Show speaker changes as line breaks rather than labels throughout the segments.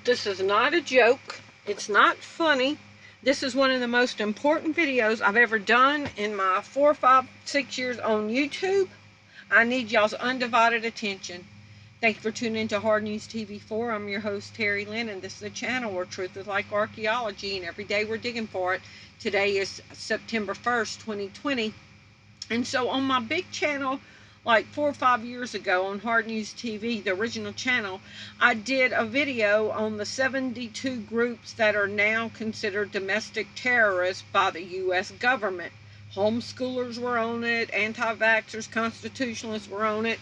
This is not a joke. It's not funny. This is one of the most important videos I've ever done in my 4, 5, 6 years on YouTube. I need y'all's undivided attention. Thank you for tuning into Hard News TV 4. I'm your host, Terry Lynn, and this is a channel where truth is like archaeology, and every day we're digging for it. Today is September 1st, 2020. And so on my big channel, like 4 or 5 years ago on Hard News TV, the original channel, I did a video on the 72 groups that are now considered domestic terrorists by the U.S. government. Homeschoolers were on it, anti-vaxxers, constitutionalists were on it.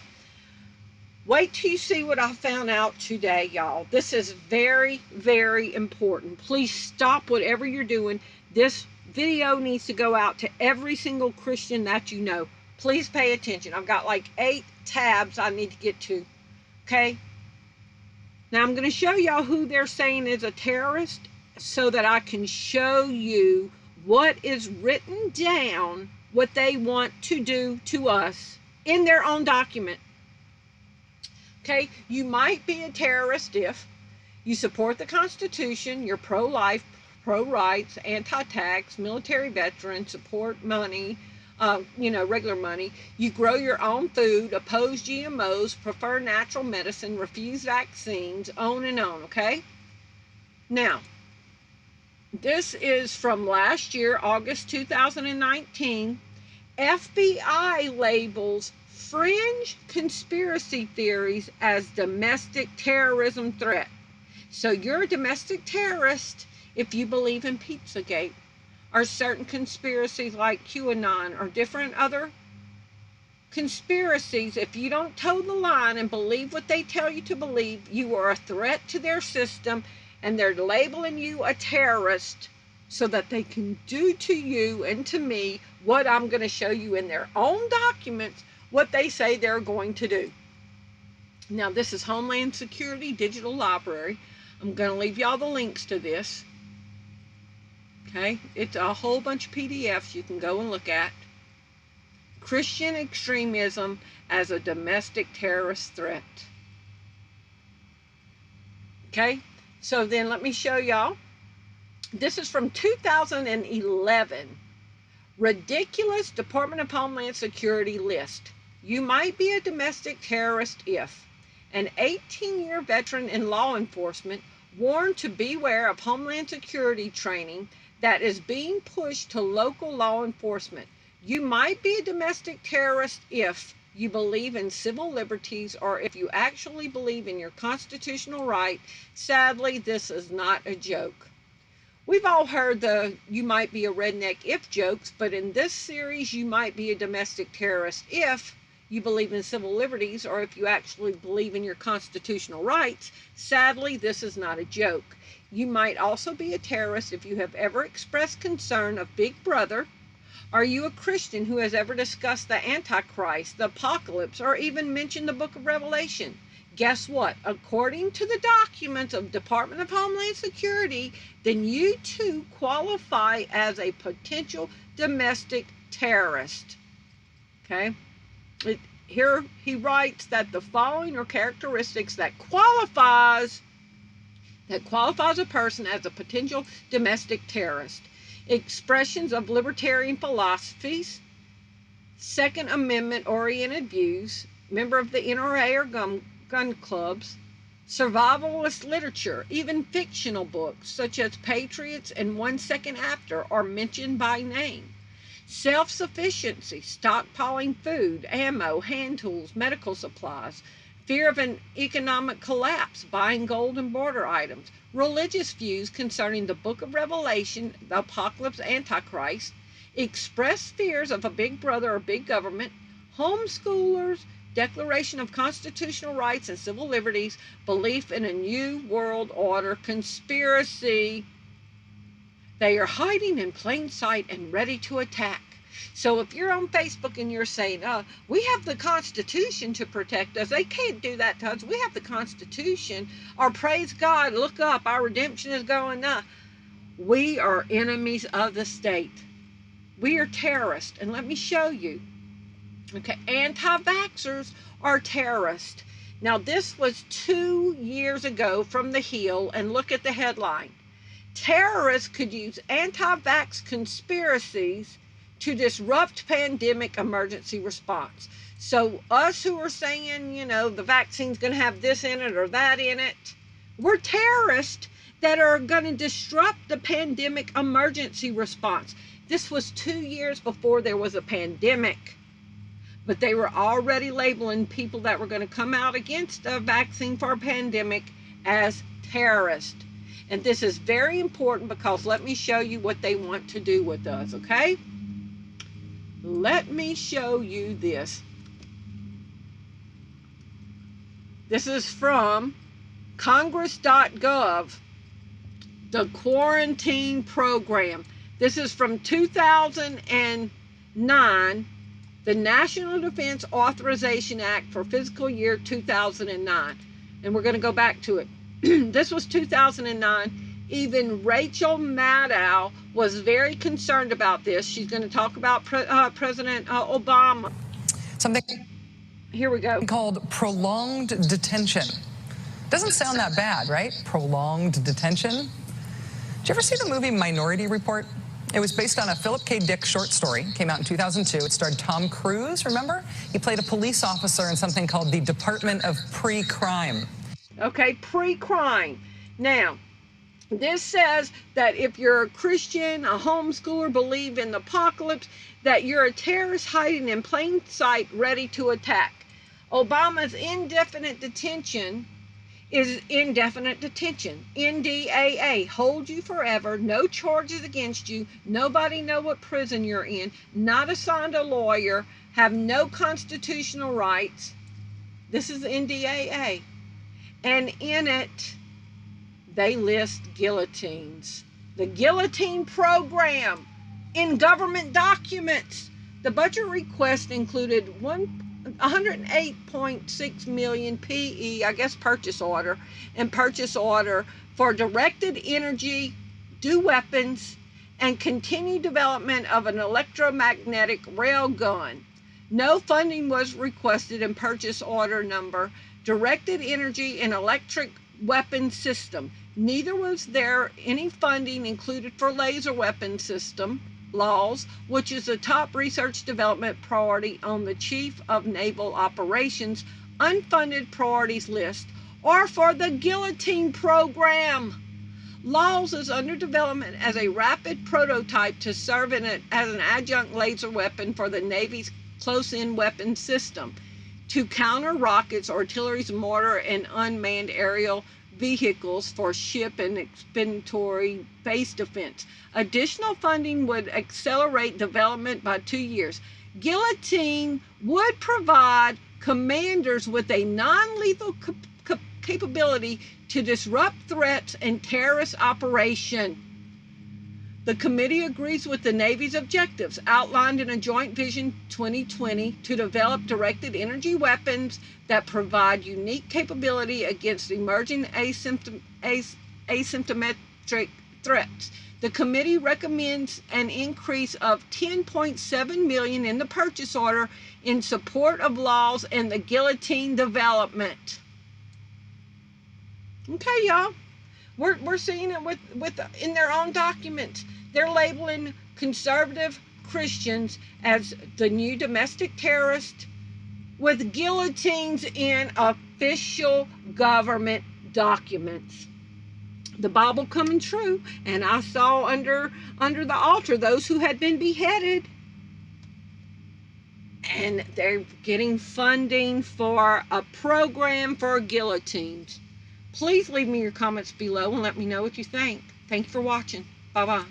Wait till you see what I found out today, y'all. This is very, very important. Please stop whatever you're doing. This video needs to go out to every single Christian that you know. Please pay attention. I've got like 8 tabs I need to get to. Okay? Now I'm going to show y'all who they're saying is a terrorist so that I can show you what is written down, what they want to do to us in their own document. Okay? You might be a terrorist if you support the Constitution, you're pro-life, pro-rights, anti-tax, military veteran, support money, regular money. You grow your own food, oppose GMOs, prefer natural medicine, refuse vaccines, on and on, okay? Now, this is from last year, August 2019. FBI labels fringe conspiracy theories as domestic terrorism threat. So you're a domestic terrorist if you believe in Pizzagate, or certain conspiracies like QAnon, or different other conspiracies. If you don't toe the line and believe what they tell you to believe, you are a threat to their system, and they're labeling you a terrorist so that they can do to you and to me what I'm going to show you in their own documents, what they say they're going to do. Now, this is Homeland Security Digital Library. I'm going to leave y'all the links to this. Okay, it's a whole bunch of PDFs you can go and look at. Christian extremism as a domestic terrorist threat. Okay, so then let me show y'all. This is from 2011. Ridiculous Department of Homeland Security list. You might be a domestic terrorist if an 18-year veteran in law enforcement warned to beware of Homeland Security training that is being pushed to local law enforcement. You might be a domestic terrorist if you believe in civil liberties or if you actually believe in your constitutional right. Sadly, this is not a joke. We've all heard the "you might be a redneck if" jokes, but in this series, you might be a domestic terrorist if you believe in civil liberties or if you actually believe in your constitutional rights. Sadly, this is not a joke. You might also be a terrorist if you have ever expressed concern of Big Brother. Are you a Christian who has ever discussed the Antichrist, the apocalypse, or even mentioned the book of Revelation? Guess what? According to the documents of Department of Homeland Security, then you too qualify as a potential domestic terrorist. Okay? Here he writes that the following are characteristics that qualifies a person as a potential domestic terrorist. Expressions of libertarian philosophies, Second Amendment oriented views, member of the N.DA.A. or gun clubs, survivalist literature, even fictional books such as Patriots and 1 Second After are mentioned by name. Self-sufficiency, stockpiling food, ammo, hand tools, medical supplies, fear of an economic collapse, buying gold and border items, religious views concerning the book of Revelation, the apocalypse, Antichrist, express fears of a big brother or big government, homeschoolers, declaration of constitutional rights and civil liberties, belief in a new world order, conspiracy. They are hiding in plain sight and ready to attack. So if you're on Facebook and you're saying, we have the Constitution to protect us, they can't do that to us, we have the Constitution, or praise God, look up, our redemption is going up. We are enemies of the state. We are terrorists, and let me show you. Okay, anti-vaxxers are terrorists. Now, this was 2 years ago from the Hill, and look at the headline. Terrorists could use anti-vax conspiracies to disrupt pandemic emergency response. So us who are saying, you know, the vaccine's going to have this in it or that in it, we're terrorists that are going to disrupt the pandemic emergency response. This was 2 years before there was a pandemic, but they were already labeling people that were going to come out against a vaccine for a pandemic as terrorists. And this is very important because let me show you what they want to do with us, okay? Let me show you this. This is from Congress.gov, the quarantine program. This is from 2009, the National Defense Authorization Act for fiscal year 2009. And we're going to go back to it. This was 2009. Even Rachel Maddow was very concerned about this. She's going to talk about President Obama.
Something
here we go.
Called prolonged detention. Doesn't sound that bad, right? Prolonged detention. Did you ever see the movie Minority Report? It was based on a Philip K. Dick short story. Came out in 2002. It starred Tom Cruise, remember? He played a police officer in something called the Department of Pre-Crime.
Okay, pre-crime. Now, this says that if you're a Christian, a homeschooler, believe in the apocalypse, that you're a terrorist hiding in plain sight, ready to attack. Obama's indefinite detention is indefinite detention. N.DA.A. hold you forever, no charges against you, nobody know what prison you're in, not assigned a lawyer, have no constitutional rights. This is N.DA.A. And in it, they list guillotines. The guillotine program in government documents. The budget request included 108.6 million PE, I guess purchase order, and purchase order for directed energy, do weapons, and continued development of an electromagnetic railgun. No funding was requested in purchase order number directed energy and electric weapon system. Neither was there any funding included for laser weapon system laws, which is a top research development priority on the Chief of Naval Operations unfunded priorities list, or for the guillotine program. Laws is under development as a rapid prototype to serve as an adjunct laser weapon for the Navy's close-in weapon system to counter rockets, artillery's mortar, and unmanned aerial vehicles for ship and expeditionary base defense. Additional funding would accelerate development by 2 years. Guillotine would provide commanders with a non-lethal capability to disrupt threats and terrorist operation. The committee agrees with the Navy's objectives outlined in a Joint Vision 2020 to develop directed energy weapons that provide unique capability against emerging asymptomatic threats. The committee recommends an increase of $10.7 million in the purchase order in support of laws and the guillotine development. Okay, y'all. We're seeing it with in their own documents. They're labeling conservative Christians as the new domestic terrorist with guillotines in official government documents. The Bible coming true, and I saw under the altar those who had been beheaded, and they're getting funding for a program for guillotines. Please leave me your comments below and let me know what you think. Thank you for watching. Bye-bye.